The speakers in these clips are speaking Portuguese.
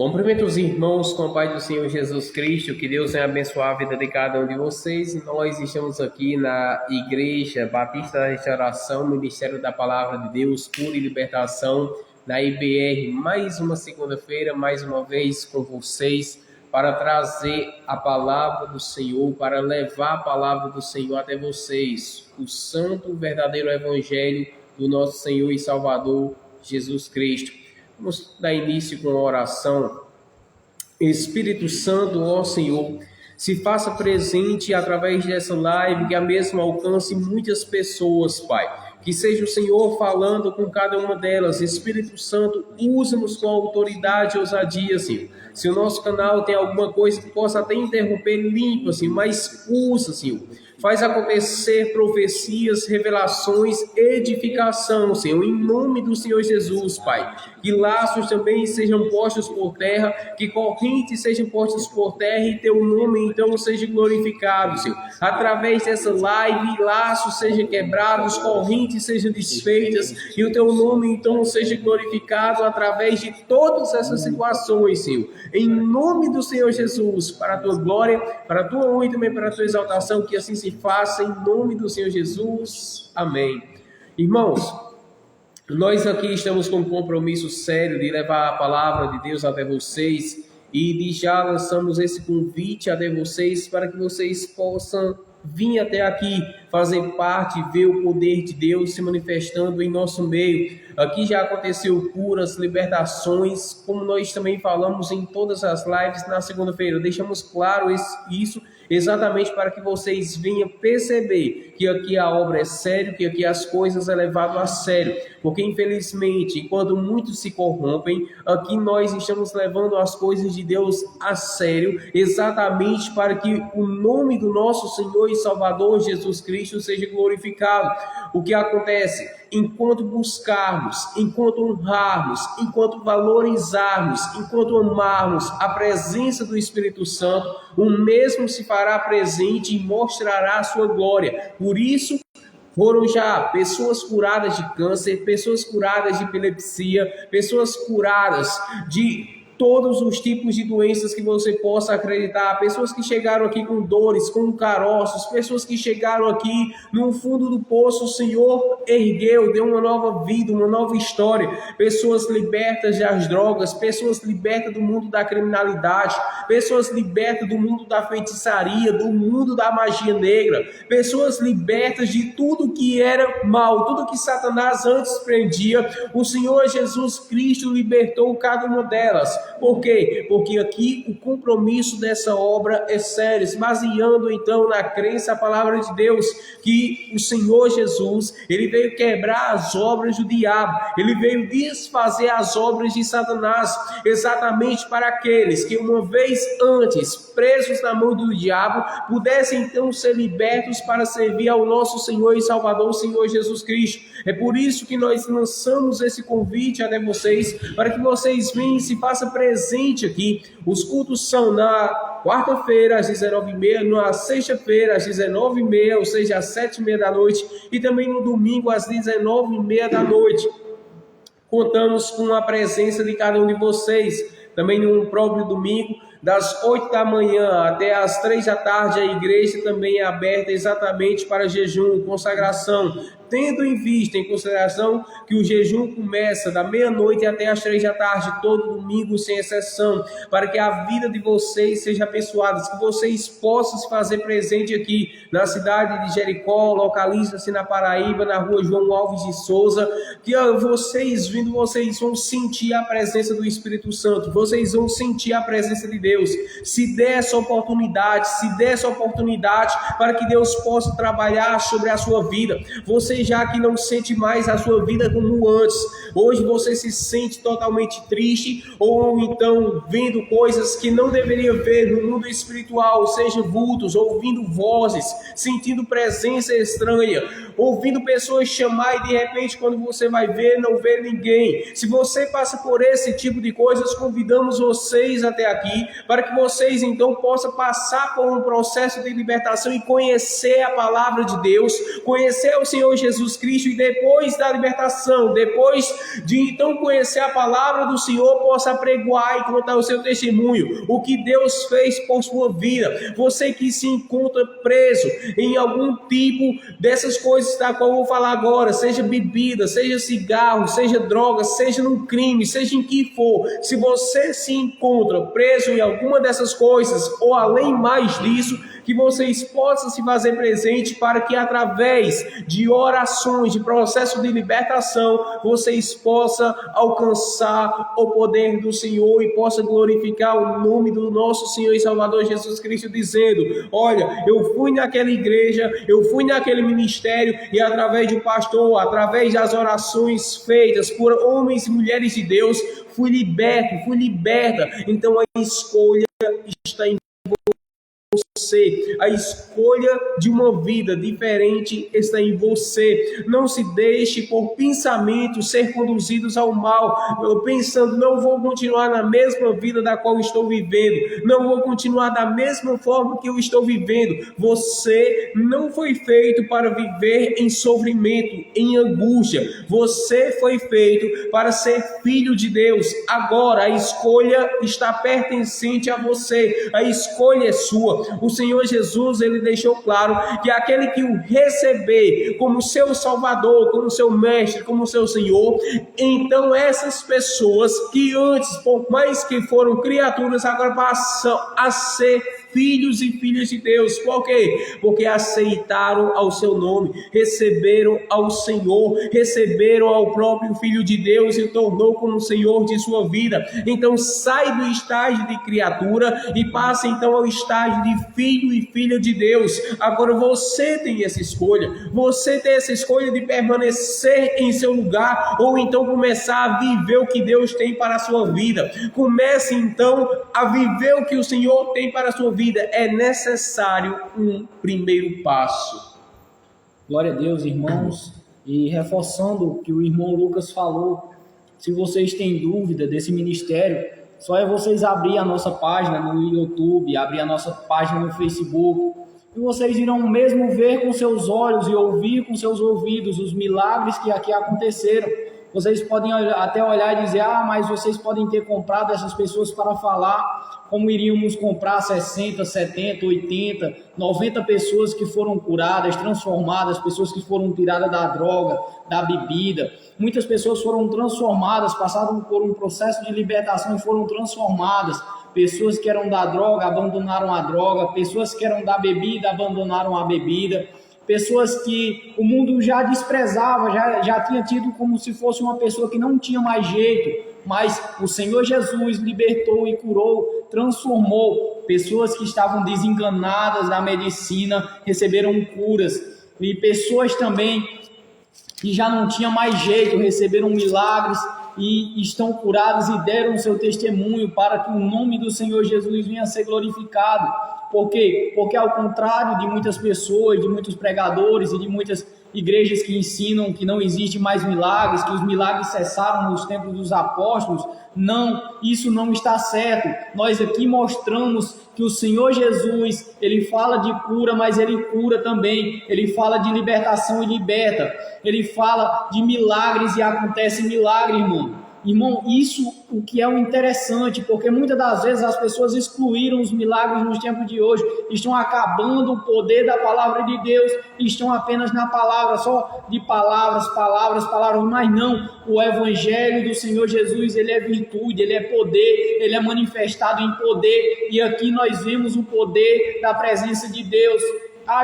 Cumprimento os irmãos com a paz do Senhor Jesus Cristo, que Deus venha abençoar a vida de cada um de vocês. Nós estamos aqui na Igreja Batista da Restauração, Ministério da Palavra de Deus, Cura e Libertação, na IBR, mais uma segunda-feira, mais uma vez com vocês, para trazer a palavra do Senhor, para levar a palavra do Senhor até vocês, o santo, verdadeiro Evangelho do nosso Senhor e Salvador Jesus Cristo. Vamos dar início com a oração. Espírito Santo, ó Senhor, se faça presente através dessa live, que a mesma alcance muitas pessoas, Pai. Que seja o Senhor falando com cada uma delas. Espírito Santo, usa-nos com autoridade e ousadia, Senhor. Se o nosso canal tem alguma coisa que possa até interromper, limpa, Senhor, mas usa, Senhor. Faz acontecer profecias, revelações, edificação, Senhor, em nome do Senhor Jesus, Pai. Que laços também sejam postos por terra, que correntes sejam postas por terra e teu nome então seja glorificado, Senhor. Através dessa live, laços sejam quebrados, correntes sejam desfeitas e o teu nome então seja glorificado através de todas essas situações, Senhor. Em nome do Senhor Jesus, para a tua glória, para a tua honra e também para a tua exaltação, que assim se faça em nome do Senhor Jesus. Amém. Irmãos, nós aqui estamos com um compromisso sério de levar a palavra de Deus até vocês e já lançamos esse convite até vocês para que vocês possam vir até aqui, fazer parte, ver o poder de Deus se manifestando em nosso meio. Aqui já aconteceu curas, libertações, como nós também falamos em todas as lives na segunda-feira. Deixamos claro isso exatamente para que vocês venham perceber que aqui a obra é séria, que aqui as coisas é levado a sério. Porque infelizmente, enquanto muitos se corrompem, aqui nós estamos levando as coisas de Deus a sério, exatamente para que o nome do nosso Senhor e Salvador Jesus Cristo seja glorificado. O que acontece? Enquanto buscarmos, enquanto honrarmos, enquanto valorizarmos, enquanto amarmos a presença do Espírito Santo, o mesmo se fará presente e mostrará a sua glória. Por isso, foram já pessoas curadas de câncer, pessoas curadas de epilepsia, pessoas curadas de todos os tipos de doenças que você possa acreditar, pessoas que chegaram aqui com dores, com caroços, pessoas que chegaram aqui no fundo do poço, o Senhor ergueu, deu uma nova vida, uma nova história, pessoas libertas das drogas, pessoas libertas do mundo da criminalidade, pessoas libertas do mundo da feitiçaria, do mundo da magia negra, pessoas libertas de tudo que era mal, tudo que Satanás antes prendia, o Senhor Jesus Cristo libertou cada uma delas. Por quê? Porque aqui o compromisso dessa obra é sério, se baseando então na crença, a palavra de Deus, que o Senhor Jesus, ele veio quebrar as obras do diabo, ele veio desfazer as obras de Satanás, exatamente para aqueles que uma vez antes, presos na mão do diabo, pudessem então ser libertos para servir ao nosso Senhor e Salvador, o Senhor Jesus Cristo. É por isso que nós lançamos esse convite até vocês, para que vocês venham e se façam presente aqui. Os cultos são na quarta-feira às 19h30, na sexta-feira às 19h30, ou seja, às 7h30 da noite, e também no domingo às 19h30 da noite. Contamos com a presença de cada um de vocês, também no próprio domingo, das 8 da manhã até as 3 da tarde, a igreja também é aberta exatamente para jejum, consagração, tendo em vista, em consideração, que o jejum começa da meia-noite até as 3 da tarde, todo domingo, sem exceção, para que a vida de vocês seja abençoada, que vocês possam se fazer presente aqui na cidade de Jericó, localiza-se na Paraíba, na rua João Alves de Souza, que vocês vindo, vocês vão sentir a presença do Espírito Santo, vocês vão sentir a presença de Deus. Se der essa oportunidade, para que Deus possa trabalhar sobre a sua vida, você já que não sente mais a sua vida como antes, hoje você se sente totalmente triste, ou então vendo coisas que não deveria ver no mundo espiritual, seja vultos, ouvindo vozes, sentindo presença estranha, ouvindo pessoas chamar e de repente quando você vai ver, não vê ninguém. Se você passa por esse tipo de coisas, convidamos vocês até aqui, para que vocês então possam passar por um processo de libertação e conhecer a palavra de Deus, conhecer o Senhor Jesus Jesus Cristo, e depois da libertação, depois de então conhecer a palavra do Senhor, possa pregoar e contar o seu testemunho, o que Deus fez por sua vida. Você que se encontra preso em algum tipo dessas coisas da qual eu vou falar agora, seja bebida, seja cigarro, seja droga, seja no crime, seja em que for, se você se encontra preso em alguma dessas coisas, ou além mais disso, que vocês possam se fazer presente para que através de orações, de processo de libertação, vocês possam alcançar o poder do Senhor e possam glorificar o nome do nosso Senhor e Salvador Jesus Cristo, dizendo: olha, eu fui naquela igreja, eu fui naquele ministério, e através do pastor, através das orações feitas por homens e mulheres de Deus, fui liberto, fui liberta. Então a escolha está em você, a escolha de uma vida diferente está em você. Não se deixe por pensamentos ser conduzidos ao mal, pensando: não vou continuar na mesma vida da qual estou vivendo, não vou continuar da mesma forma que eu estou vivendo. Você não foi feito para viver em sofrimento, em angústia. Você foi feito para ser filho de Deus. Agora a escolha está pertencente a você, a escolha é sua. O Senhor Jesus, ele deixou claro que aquele que o receber como seu Salvador, como seu Mestre, como seu Senhor, então essas pessoas que antes, por mais que foram criaturas, agora passam a ser filhos e filhas de Deus. Por quê? Porque aceitaram ao seu nome, receberam ao Senhor, receberam ao próprio Filho de Deus e tornou como Senhor de sua vida. Então sai do estágio de criatura e passa então ao estágio de filho e filha de Deus. Agora você tem essa escolha, você tem essa escolha de permanecer em seu lugar, ou então começar a viver o que Deus tem para a sua vida. Comece então a viver o que o Senhor tem para a sua vida. É necessário um primeiro passo. Glória a Deus, irmãos. E reforçando o que o irmão Lucas falou, se vocês têm dúvida desse ministério, só é vocês abrir a nossa página no YouTube, abrir a nossa página no Facebook, e vocês irão mesmo ver com seus olhos e ouvir com seus ouvidos os milagres que aqui aconteceram. Vocês podem até olhar e dizer: mas vocês podem ter comprado essas pessoas para falar como iríamos comprar 60, 70, 80, 90 pessoas que foram curadas, transformadas, pessoas que foram tiradas da droga, da bebida. Muitas pessoas foram transformadas, passaram por um processo de libertação e foram transformadas. Pessoas que eram da droga abandonaram a droga, pessoas que eram da bebida abandonaram a bebida. Pessoas que o mundo já desprezava, já tinha tido como se fosse uma pessoa que não tinha mais jeito, mas o Senhor Jesus libertou e curou, transformou. Pessoas que estavam desenganadas na medicina receberam curas, e pessoas também que já não tinham mais jeito receberam milagres e estão curadas e deram seu testemunho para que o nome do Senhor Jesus venha a ser glorificado. Por quê? Porque ao contrário de muitas pessoas, de muitos pregadores e de muitas igrejas que ensinam que não existe mais milagres, que os milagres cessaram nos tempos dos apóstolos, não, isso não está certo. Nós aqui mostramos que o Senhor Jesus, ele fala de cura, mas ele cura também. Ele fala de libertação e liberta. Ele fala de milagres e acontece milagre, irmão. Irmão, isso o que é o interessante, porque muitas das vezes as pessoas excluíram os milagres nos tempos de hoje, estão acabando o poder da palavra de Deus, estão apenas na palavra, só de palavras, mas não, o evangelho do Senhor Jesus, ele é virtude, ele é poder, ele é manifestado em poder, e aqui nós vemos o poder da presença de Deus.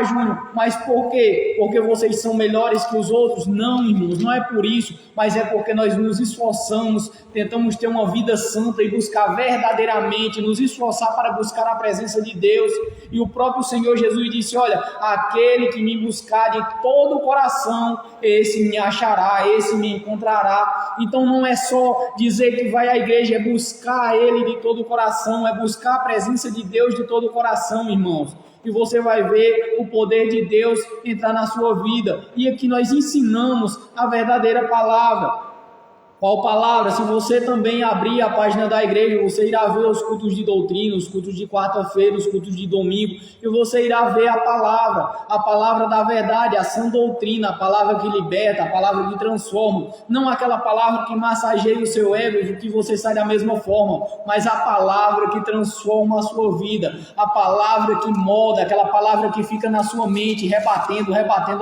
Júnior, mas por quê? Porque vocês são melhores que os outros? Não, irmãos, não é por isso, mas é porque nós nos esforçamos, tentamos ter uma vida santa e buscar verdadeiramente, nos esforçar para buscar a presença de Deus. E o próprio Senhor Jesus disse: olha, aquele que me buscar de todo o coração, esse me achará, esse me encontrará. Então não é só dizer que vai à igreja, é buscar Ele de todo o coração, é buscar a presença de Deus de todo o coração, irmãos. E você vai ver o poder de Deus entrar na sua vida. E aqui nós ensinamos a verdadeira palavra. Qual palavra? Se você também abrir a página da igreja, você irá ver os cultos de doutrina, os cultos de quarta-feira, os cultos de domingo, e você irá ver a palavra da verdade, a sã doutrina, a palavra que liberta, a palavra que transforma, não aquela palavra que massageia o seu ego e que você sai da mesma forma, mas a palavra que transforma a sua vida, a palavra que molda, aquela palavra que fica na sua mente, rebatendo,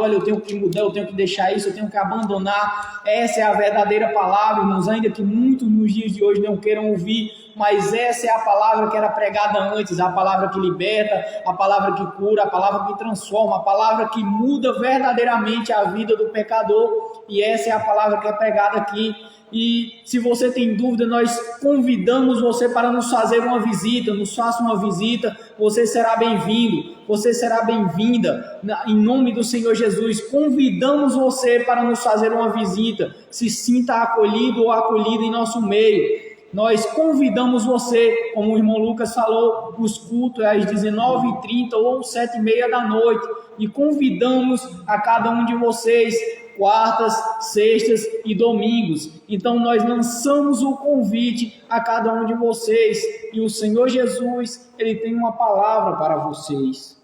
olha, eu tenho que mudar, eu tenho que deixar isso, eu tenho que abandonar. Essa é a verdadeira palavra, irmãos, ainda que muitos nos dias de hoje não queiram ouvir, mas essa é a palavra que era pregada antes, a palavra que liberta, a palavra que cura, a palavra que transforma, a palavra que muda verdadeiramente a vida do pecador, e essa é a palavra que é pregada aqui. E se você tem dúvida, nós convidamos você para nos fazer uma visita, nos faça uma visita, você será bem-vindo, você será bem-vinda, em nome do Senhor Jesus. Convidamos você para nos fazer uma visita, se sinta acolhido ou acolhida em nosso meio. Nós convidamos você, como o irmão Lucas falou, os cultos é às 19h30 ou 7h30 da noite, e convidamos a cada um de vocês, quartas, sextas e domingos. Então nós lançamos o convite a cada um de vocês, e o Senhor Jesus, Ele tem uma palavra para vocês.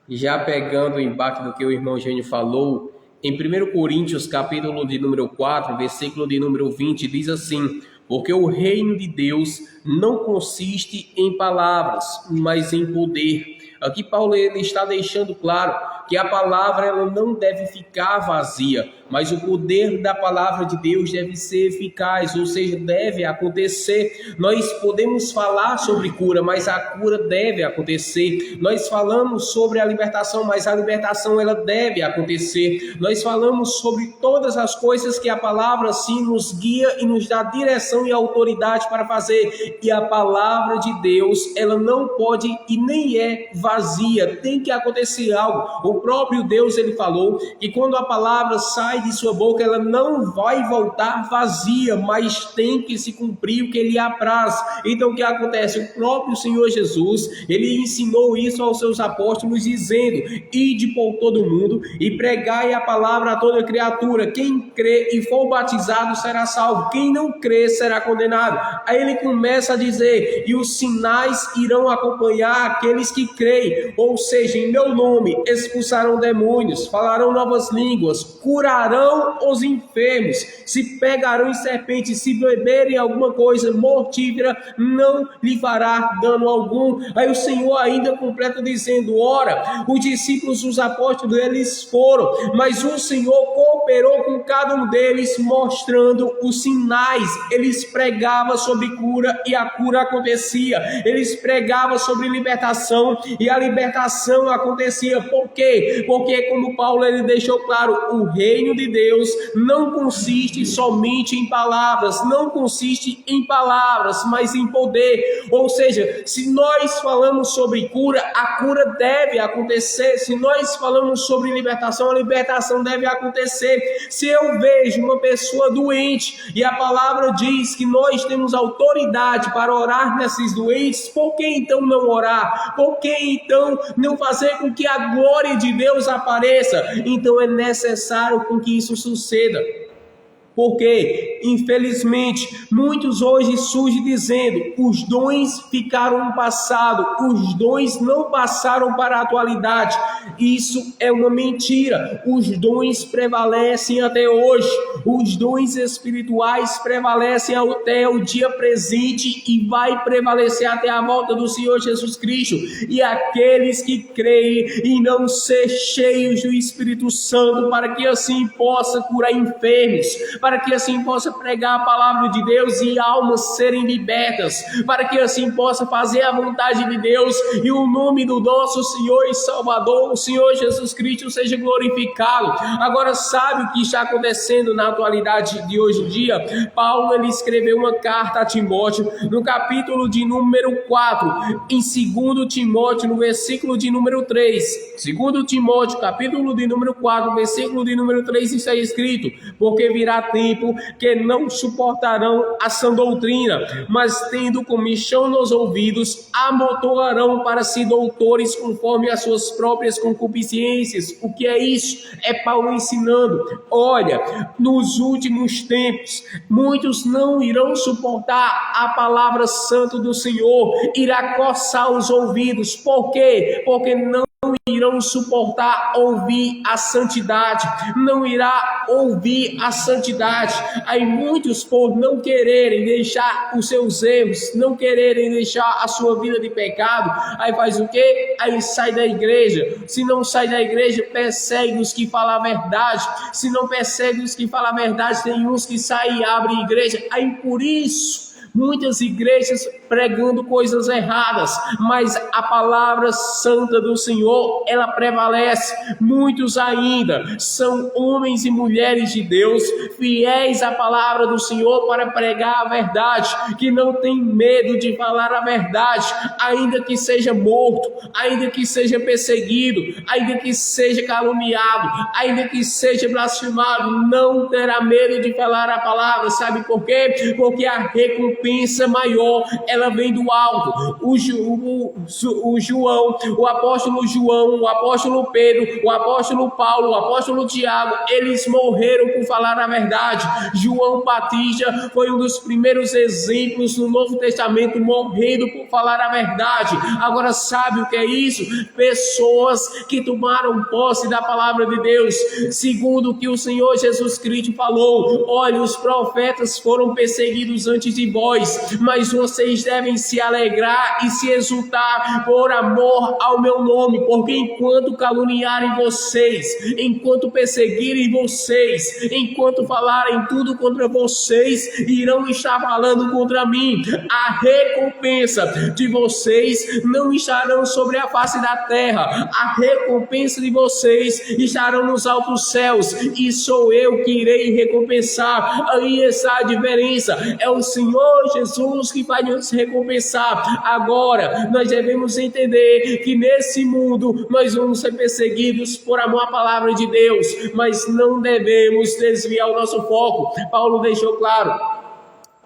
Já pegando o embate do que o irmão Gênio falou, em 1 Coríntios, capítulo de número 4, versículo de número 20, diz assim: porque o reino de Deus não consiste em palavras, mas em poder. Aqui Paulo ele está deixando claro que a palavra ela não deve ficar vazia, mas o poder da palavra de Deus deve ser eficaz, ou seja, deve acontecer. Nós podemos falar sobre cura, mas a cura deve acontecer. Nós falamos sobre a libertação, mas a libertação ela deve acontecer. Nós falamos sobre todas as coisas que a palavra sim nos guia e nos dá direção e autoridade para fazer. E a palavra de Deus, ela não pode e nem é vazia, tem que acontecer algo. O próprio Deus ele falou que quando a palavra sai de sua boca, ela não vai voltar vazia, mas tem que se cumprir o que ele apraz. Então o que acontece? O próprio Senhor Jesus, ele ensinou isso aos seus apóstolos, dizendo: ide por todo mundo e pregai a palavra a toda criatura. Quem crê e for batizado será salvo, quem não crê será condenado. Aí ele começa a dizer: e os sinais irão acompanhar aqueles que creem, ou seja, em meu nome expulsarão demônios, falarão novas línguas, curarão os enfermos, se pegarão em serpentes, se beberem alguma coisa mortífera, não lhe fará dano algum. Aí o Senhor ainda completa dizendo: ora, os discípulos, os apóstolos, eles foram, mas o Senhor cooperou com cada um deles, mostrando os sinais. Eles pregavam sobre cura e a cura acontecia, eles pregavam sobre libertação e a libertação acontecia. Por quê? Porque, como Paulo ele deixou claro, o reino de Deus não consiste somente em palavras, não consiste em palavras, mas em poder. Ou seja, se nós falamos sobre cura, a cura deve acontecer. Se nós falamos sobre libertação, a libertação deve acontecer. Se eu vejo uma pessoa doente e a palavra diz que nós temos autoridade para orar nesses doentes, por que então não orar? Por que então não fazer com que a glória de Deus apareça? Então é necessário com que isso suceda. Porque, infelizmente, muitos hoje surgem dizendo: os dons ficaram no passado, os dons não passaram para a atualidade. Isso é uma mentira. Os dons prevalecem até hoje. Os dons espirituais prevalecem até o dia presente e vai prevalecer até a volta do Senhor Jesus Cristo. E aqueles que creem e não ser cheios do Espírito Santo, para que assim possa curar enfermos, para que assim possa pregar a palavra de Deus e almas serem libertas, para que assim possa fazer a vontade de Deus e o nome do nosso Senhor e Salvador, o Senhor Jesus Cristo, seja glorificado. Agora, sabe o que está acontecendo na atualidade de hoje em dia? Paulo ele escreveu uma carta a Timóteo, no capítulo de número 4, em 2 Timóteo, no versículo de número 3. 2 Timóteo, capítulo de número 4, versículo de número 3, está escrito: porque virá tempo tempo que não suportarão a sã doutrina, mas tendo comichão nos ouvidos, amontoarão para si doutores conforme as suas próprias concupiscências. O que é isso? É Paulo ensinando: olha, nos últimos tempos, muitos não irão suportar a palavra santa do Senhor, irá coçar os ouvidos. Por quê? Porque não irão suportar ouvir a santidade, não irá ouvir a santidade. Aí muitos, por não quererem deixar os seus erros, não quererem deixar a sua vida de pecado, aí faz o quê? Aí sai da igreja. Se não sai da igreja, persegue os que falam a verdade. Se não persegue os que falam a verdade, tem uns que saem e abrem igreja. Aí por isso muitas igrejas pregando coisas erradas, mas a palavra santa do Senhor, ela prevalece. Muitos ainda são homens e mulheres de Deus, fiéis à palavra do Senhor para pregar a verdade, que não tem medo de falar a verdade, ainda que seja morto, ainda que seja perseguido, ainda que seja caluniado, ainda que seja blasfemado, não terá medo de falar a palavra. Sabe por quê? Porque a recompensa maior, ela vem do alto. O João, o apóstolo João, o apóstolo Pedro, o apóstolo Paulo, o apóstolo Tiago, eles morreram por falar a verdade. João Batista foi um dos primeiros exemplos no Novo Testamento morrendo por falar a verdade. Agora sabe o que é isso? Pessoas que tomaram posse da palavra de Deus, segundo o que o Senhor Jesus Cristo falou: olha, os profetas foram perseguidos antes de vós, mas vocês devem se alegrar e se exultar por amor ao meu nome, porque enquanto caluniarem vocês, enquanto perseguirem vocês, enquanto falarem tudo contra vocês, irão estar falando contra mim. A recompensa de vocês não estarão sobre a face da terra, a recompensa de vocês estarão nos altos céus, e sou eu que irei recompensar. Aí está a diferença, é o Senhor Jesus que vai nos recompensar. Agora, nós devemos entender que nesse mundo nós vamos ser perseguidos por amor à palavra de Deus, mas não devemos desviar o nosso foco. Paulo deixou claro: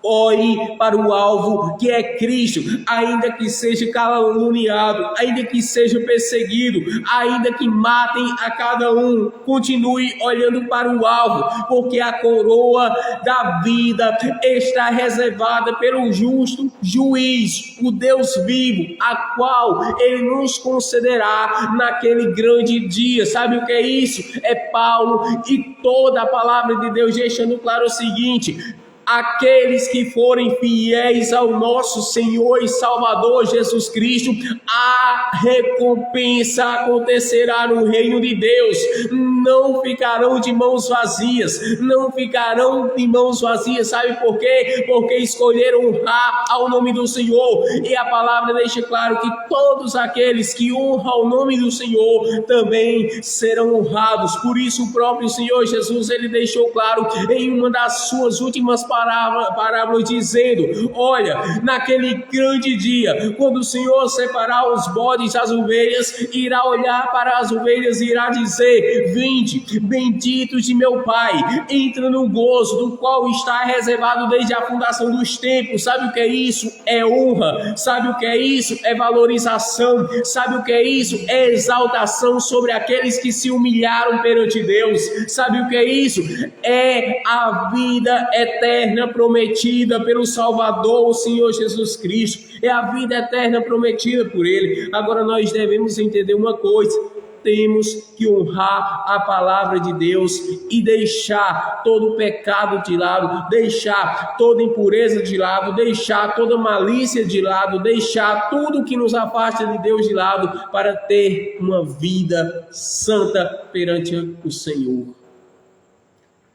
olhe para o alvo, que é Cristo, ainda que seja caluniado, ainda que seja perseguido, ainda que matem a cada um, continue olhando para o alvo, porque a coroa da vida está reservada pelo justo juiz, o Deus vivo, a qual ele nos concederá naquele grande dia. Sabe o que é isso? É Paulo e toda a palavra de Deus deixando claro o seguinte: aqueles que forem fiéis ao nosso Senhor e Salvador Jesus Cristo, a recompensa acontecerá no reino de Deus. Não ficarão de mãos vazias, não ficarão de mãos vazias. Sabe por quê? Porque escolheram honrar ao nome do Senhor, e a palavra deixa claro que todos aqueles que honram o nome do Senhor também serão honrados. Por isso o próprio Senhor Jesus, ele deixou claro em uma das suas últimas parábolas, dizendo: olha, naquele grande dia, quando o Senhor separar os bodes das ovelhas, irá olhar para as ovelhas e irá dizer: vinde, benditos de meu Pai, entra no gozo do qual está reservado desde a fundação dos tempos. Sabe o que é isso? É honra. Sabe o que é isso? É valorização. Sabe o que é isso? É exaltação sobre aqueles que se humilharam perante Deus. Sabe o que é isso? É a vida eterna prometida pelo Salvador, o Senhor Jesus Cristo. É a vida eterna prometida por Ele. Agora nós devemos entender uma coisa: temos que honrar a palavra de Deus e deixar todo o pecado de lado, deixar toda impureza de lado, deixar toda malícia de lado, deixar tudo que nos afasta de Deus de lado, para ter uma vida santa perante o Senhor.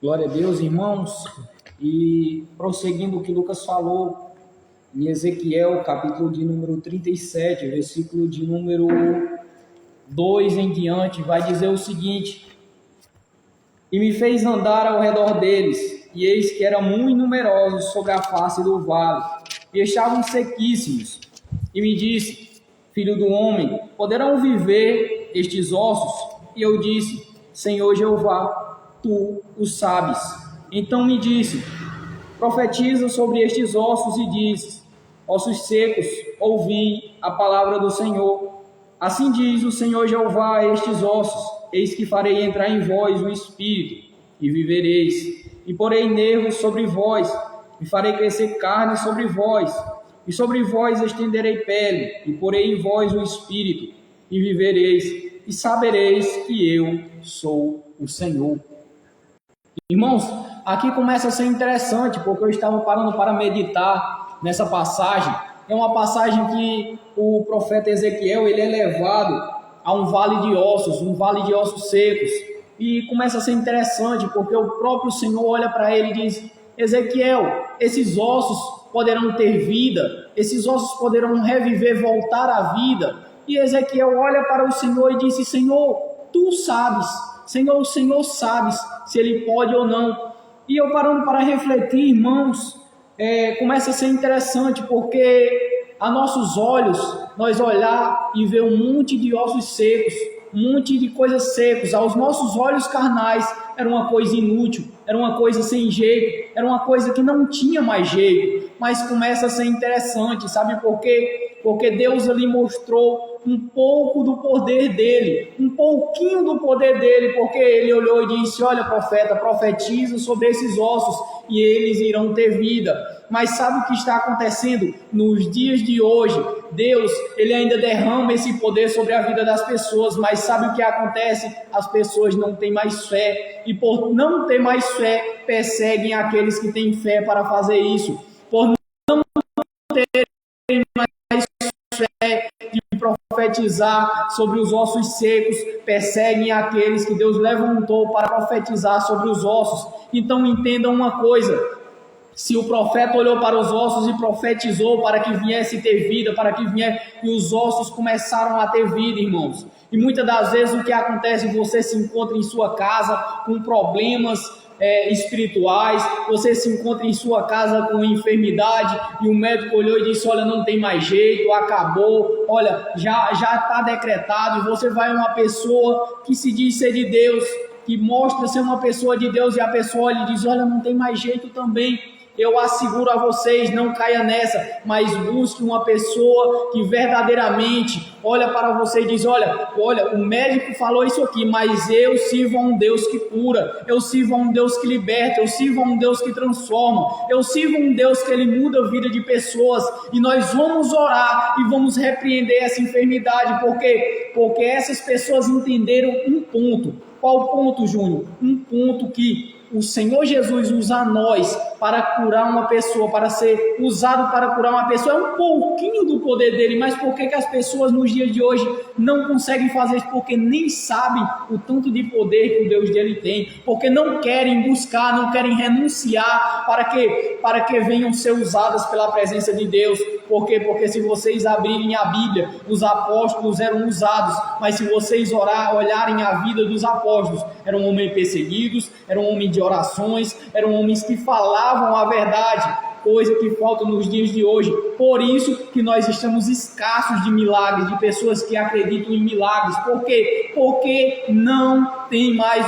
Glória a Deus, irmãos. E prosseguindo o que Lucas falou em Ezequiel, capítulo de número 37, versículo de número 2 em diante, vai dizer o seguinte: e me fez andar ao redor deles, e eis que eram muito numerosos sobre a face do vale, e estavam sequíssimos. E me disse: filho do homem, poderão viver estes ossos? E eu disse: Senhor Jeová, tu o sabes. Então me disse: profetiza sobre estes ossos e diz: ossos secos, ouvi a palavra do Senhor. Assim diz o Senhor Jeová a estes ossos: eis que farei entrar em vós o espírito, e vivereis, e porei nervos sobre vós, e farei crescer carne sobre vós, e sobre vós estenderei pele, e porei em vós o espírito, e vivereis, e sabereis que eu sou o Senhor. Irmãos, aqui começa a ser interessante, porque eu estava parando para meditar nessa passagem. É uma passagem que o profeta Ezequiel, ele é levado a um vale de ossos secos. E começa a ser interessante, porque o próprio Senhor olha para ele e diz: Ezequiel, esses ossos poderão ter vida, esses ossos poderão reviver, voltar à vida. E Ezequiel olha para o Senhor e disse: Senhor, tu sabes. Senhor, o Senhor sabes se ele pode ou não. E eu parando para refletir, irmãos, começa a ser interessante, porque a nossos olhos, nós olhar e ver um monte de ossos secos, um monte de coisas secas, aos nossos olhos carnais, era uma coisa inútil, era uma coisa sem jeito, era uma coisa que não tinha mais jeito. Mas começa a ser interessante, sabe por quê? Porque Deus ali mostrou um pouco do poder dele, um pouquinho do poder dele, porque ele olhou e disse: olha, profeta, profetiza sobre esses ossos e eles irão ter vida. Mas sabe o que está acontecendo nos dias de hoje? Deus, ele ainda derrama esse poder sobre a vida das pessoas, mas sabe o que acontece? As pessoas não têm mais fé, e por não ter mais fé, perseguem aqueles que têm fé para fazer isso. Por não terem mais fé de profetizar sobre os ossos secos, perseguem aqueles que Deus levantou para profetizar sobre os ossos. Então entendam uma coisa: se o profeta olhou para os ossos e profetizou para que viesse ter vida, para que viesse, e os ossos começaram a ter vida, irmãos. E muitas das vezes o que acontece, você se encontra em sua casa com problemas espirituais, você se encontra em sua casa com enfermidade, e o médico olhou e disse: olha, não tem mais jeito, acabou, olha, já está decretado. E você vai a uma pessoa que se diz ser de Deus, que mostra ser uma pessoa de Deus, e a pessoa lhe diz: olha, não tem mais jeito também. Eu asseguro a vocês, não caia nessa, mas busque uma pessoa que verdadeiramente olha para você e diz: olha, o médico falou isso aqui, mas eu sirvo a um Deus que cura, eu sirvo a um Deus que liberta, eu sirvo a um Deus que transforma, eu sirvo a um Deus que ele muda a vida de pessoas, e nós vamos orar e vamos repreender essa enfermidade, porque essas pessoas entenderam um ponto. Qual ponto, Júnior? Um ponto que o Senhor Jesus usa nós para curar uma pessoa, para ser usado para curar uma pessoa. É um pouquinho do poder dele, mas por que as pessoas nos dias de hoje não conseguem fazer isso? Porque nem sabem o tanto de poder que o Deus dele tem, porque não querem buscar, não querem renunciar para que venham ser usadas pela presença de Deus. Por quê? Porque se vocês abrirem a Bíblia, os apóstolos eram usados, mas se vocês olharem a vida dos apóstolos, eram homens perseguidos, eram homens de orações, eram homens que falavam a verdade, coisa que falta nos dias de hoje. Por isso que nós estamos escassos de milagres, de pessoas que acreditam em milagres. Por quê? Porque não tem mais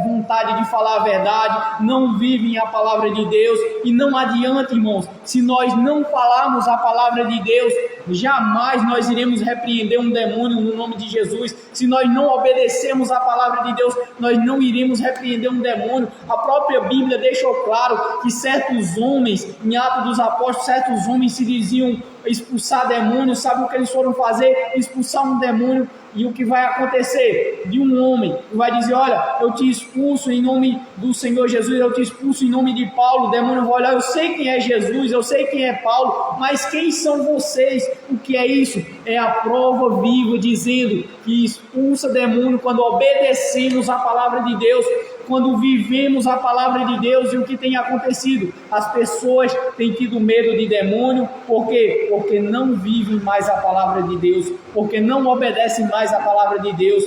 vontade de falar a verdade, não vivem a palavra de Deus. E não adianta, irmãos, se nós não falarmos a palavra de Deus, jamais nós iremos repreender um demônio no nome de Jesus. Se nós não obedecermos a palavra de Deus, nós não iremos repreender um demônio. A própria Bíblia deixou claro que certos homens, em Atos dos Apóstolos, certos homens se diziam expulsar demônios. Sabe o que eles foram fazer? Expulsar um demônio. E o que vai acontecer? De um homem que vai dizer: olha, eu te expulso em nome do Senhor Jesus, eu te expulso em nome de Paulo. O demônio vai olhar: eu sei quem é Jesus, eu sei quem é Paulo, mas quem são vocês? O que é isso? É a prova viva dizendo que expulsa demônio quando obedecemos a palavra de Deus, quando vivemos a palavra de Deus. E o que tem acontecido? As pessoas têm tido medo de demônio. Por quê? Porque não vivem mais a palavra de Deus, porque não obedecem mais a palavra de Deus.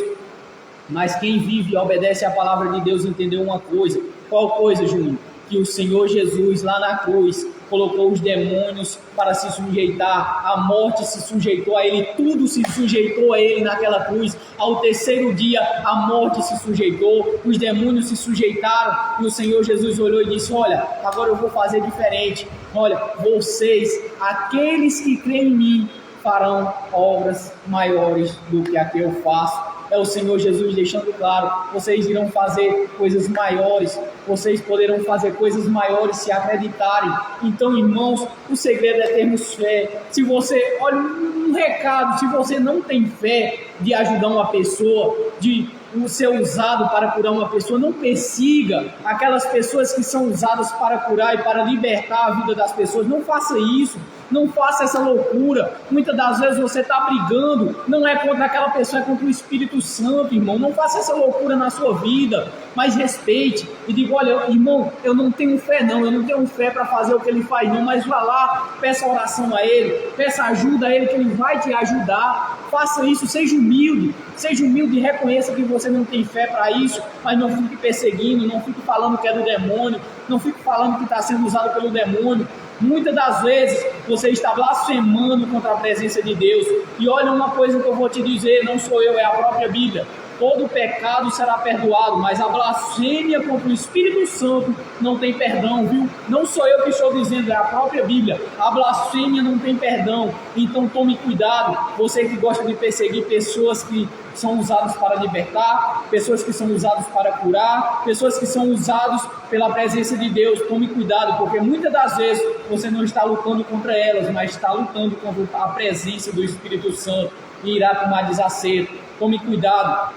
Mas quem vive e obedece a palavra de Deus entendeu uma coisa. Qual coisa, Júnior? Que o Senhor Jesus lá na cruz, colocou os demônios para se sujeitar, a morte se sujeitou a ele, tudo se sujeitou a ele naquela cruz. Ao terceiro dia a morte se sujeitou, os demônios se sujeitaram, e o Senhor Jesus olhou e disse: olha, agora eu vou fazer diferente. Olha, vocês, aqueles que creem em mim, farão obras maiores do que a que eu faço. É o Senhor Jesus deixando claro: vocês irão fazer coisas maiores, vocês poderão fazer coisas maiores se acreditarem. Então, irmãos, o segredo é termos fé. Se você, olha, um recado: se você não tem fé de ajudar uma pessoa, de ser usado para curar uma pessoa, não persiga aquelas pessoas que são usadas para curar e para libertar a vida das pessoas. Não faça isso, não faça essa loucura. Muitas das vezes você está brigando, não é contra aquela pessoa, é contra o Espírito Santo, irmão. Não faça essa loucura na sua vida, mas respeite e diga: olha, irmão, eu não tenho fé não, eu não tenho fé para fazer o que ele faz não, mas vá lá, peça oração a ele, peça ajuda a ele, que ele vai te ajudar. Faça isso, seja humilde e reconheça que você não tem fé para isso, mas não fique perseguindo, não fique falando que é do demônio, não fique falando que está sendo usado pelo demônio. Muitas das vezes você está blasfemando contra a presença de Deus. E olha uma coisa que eu vou te dizer, não sou eu, é a própria Bíblia: todo pecado será perdoado, mas a blasfêmia contra o Espírito Santo não tem perdão, viu? Não sou eu que estou dizendo, é a própria Bíblia. A blasfêmia não tem perdão. Então tome cuidado, você que gosta de perseguir pessoas que são usadas para libertar, pessoas que são usadas para curar, pessoas que são usadas pela presença de Deus. Tome cuidado, porque muitas das vezes você não está lutando contra elas, mas está lutando contra a presença do Espírito Santo e irá tomar desacerto. Tome cuidado.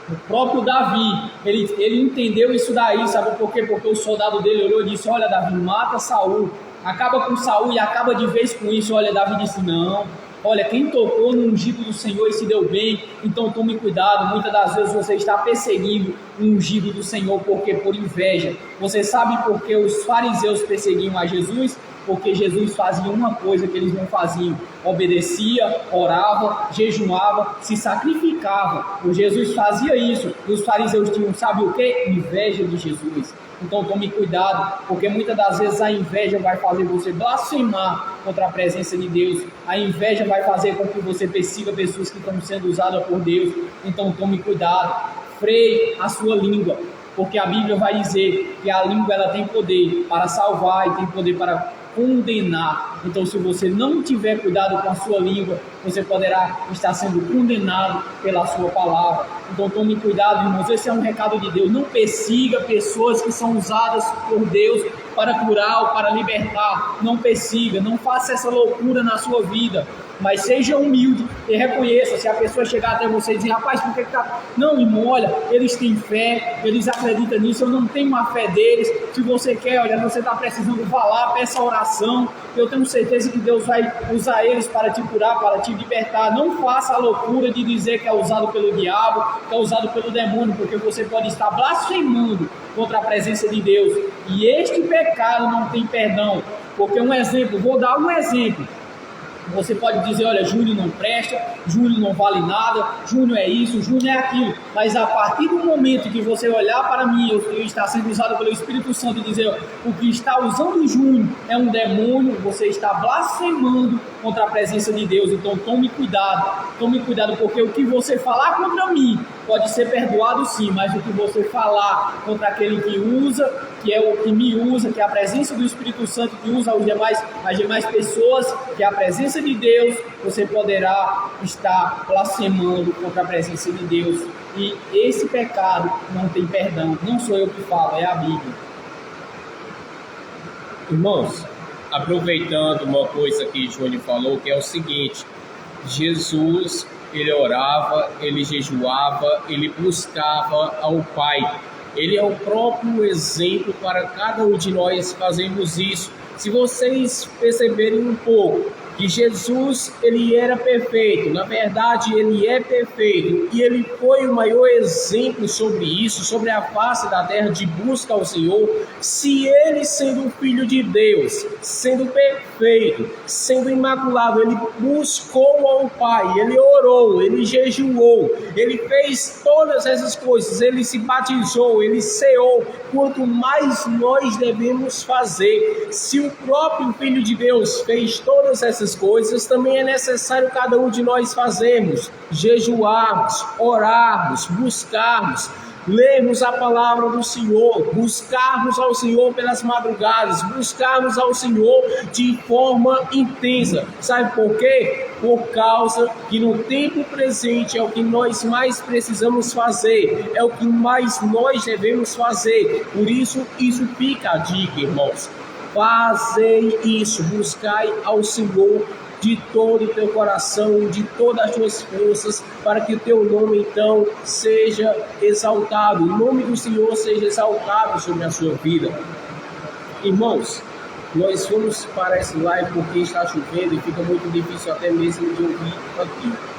O próprio Davi, ele entendeu isso daí, sabe por quê? Porque o soldado dele olhou e disse: olha, Davi, mata Saul, acaba com Saul e acaba de vez com isso. Olha, Davi disse: não, olha, quem tocou no ungido do Senhor e se deu bem. Então tome cuidado, muitas das vezes você está perseguindo o ungido do Senhor, porque por inveja. Você sabe por que os fariseus perseguiam a Jesus? Porque Jesus fazia uma coisa que eles não faziam: obedecia, orava, jejuava, se sacrificava. O Jesus fazia isso, e os fariseus tinham, sabe o que? Inveja de Jesus. Então tome cuidado, porque muitas das vezes a inveja vai fazer você blasfemar contra a presença de Deus. A inveja vai fazer com que você persiga pessoas que estão sendo usadas por Deus. Então tome cuidado, freie a sua língua, porque a Bíblia vai dizer que a língua ela tem poder para salvar e tem poder para condenar. Então, se você não tiver cuidado com a sua língua, você poderá estar sendo condenado pela sua palavra. Então, tome cuidado, irmãos. Esse é um recado de Deus. Não persiga pessoas que são usadas por Deus para curar ou para libertar. Não persiga, não faça essa loucura na sua vida. Mas seja humilde e reconheça. Se a pessoa chegar até você e dizer: rapaz, por que tá... Não, irmão, olha, eles têm fé, eles acreditam nisso, eu não tenho a fé deles. Se você quer, olha, você está precisando, vá lá, peça oração. Eu tenho certeza que Deus vai usar eles para te curar, para te libertar. Não faça a loucura de dizer que é usado pelo diabo, que é usado pelo demônio, porque você pode estar blasfemando contra a presença de Deus. E este pecado não tem perdão. Porque vou dar um exemplo. Você pode dizer: olha, Júnior não presta, Júnior não vale nada, Júnior é isso, Júnior é aquilo. Mas a partir do momento que você olhar para mim, eu estar sendo usado pelo Espírito Santo, e dizer: o que está usando o Júnior é um demônio, você está blasfemando contra a presença de Deus. Então tome cuidado, porque o que você falar contra mim pode ser perdoado sim, mas o que você falar contra aquele que usa, que é o que me usa, que é a presença do Espírito Santo que usa as demais pessoas, que é a presença de Deus, você poderá estar blasfemando contra a presença de Deus. E esse pecado não tem perdão. Não sou eu que falo, é a Bíblia. Irmãos, aproveitando uma coisa que Júnior falou, que é o seguinte: Jesus, ele orava, ele jejuava, ele buscava ao Pai. Ele é o próprio exemplo para cada um de nós fazermos isso. Se vocês perceberem um pouco, que Jesus, ele era perfeito, na verdade ele é perfeito, e ele foi o maior exemplo sobre isso, sobre a face da terra de busca ao Senhor. Se ele, sendo o Filho de Deus, sendo perfeito, sendo imaculado, ele buscou ao Pai, ele orou, ele jejuou, ele fez todas essas coisas, ele se batizou, ele ceou, quanto mais nós devemos fazer. Se o próprio Filho de Deus fez todas essas coisas, também é necessário cada um de nós fazermos, jejuarmos, orarmos, buscarmos, lermos a palavra do Senhor, buscarmos ao Senhor pelas madrugadas, buscarmos ao Senhor de forma intensa. Sabe por quê? Por causa que no tempo presente é o que nós mais precisamos fazer, é o que mais nós devemos fazer. Por isso fica a dica, irmãos. Fazei isso, buscai ao Senhor de todo o teu coração, de todas as tuas forças, para que o teu nome então seja exaltado, o nome do Senhor seja exaltado sobre a sua vida. Irmãos, nós vamos para esse live porque está chovendo e fica muito difícil até mesmo de ouvir aqui.